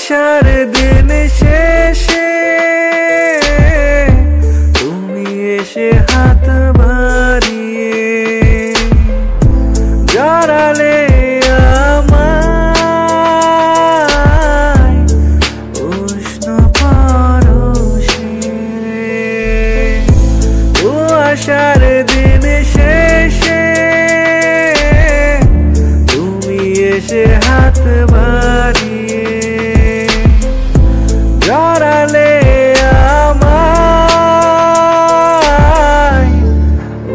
আশার দিন শেষে তুমি এসে হাত বাড়িয়ে জড়ালে আমায় উষ্ণ পরশে। ও আশার দিন শেষে তুমি এসে হাত বাড়িয়ে জড়ালে আমায়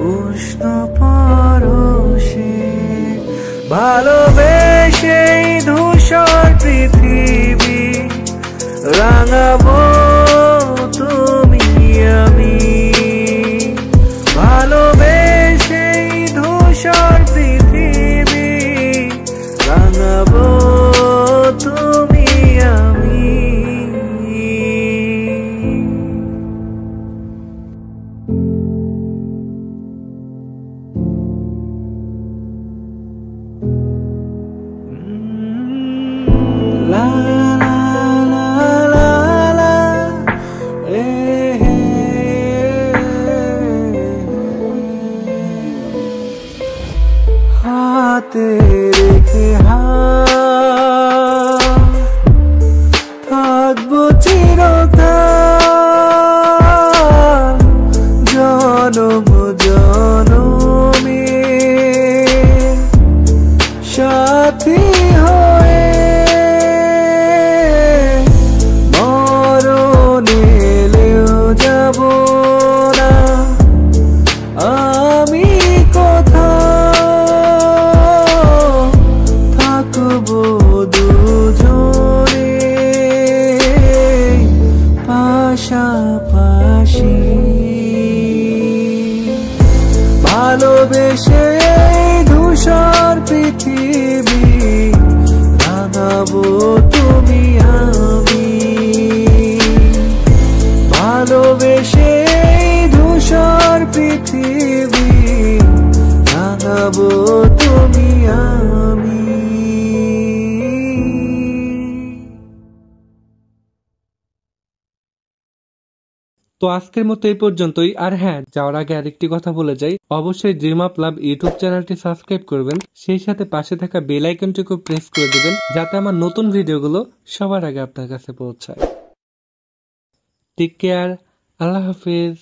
উষ্ণ পরশে। ভালোবেসে ধূসর পৃথিবী রাঙাবো তুমি আমি। ভালোবেসে ধূসর পৃথিবী রাঙাবো তুমি আমি। লা লা লা লা লা, এ হে। হাতে রেখে থাকবো চিরকাল জনম জনমে সাথী হয়ে। মরণ এলেও যাব না আমি কোথাও, থাকবো দুজনে পাশাপাশি। ভালোবেসে ধূসর পৃথিবী রাঙাবো তুমি আমি। ভালোবেসে ধূসর পৃথিবী রাঙাবো তুমি আমি। তো আজকের মতো এই পর্যন্তই। আর হ্যাঁ, যাওয়ার আগে আরেকটি কথা বলে যাই, অবশ্যই ড্রিম আপ লাভ ইউটিউব চ্যানেলটি সাবস্ক্রাইব করবেন, সেই সাথে পাশে থাকা বেল আইকনটিকে প্রেস করে দিবেন যাতে আমার নতুন ভিডিওগুলো সবার আগে আপনার কাছে পৌঁছায়। টেক কেয়ার, আল্লাহ হাফেজ।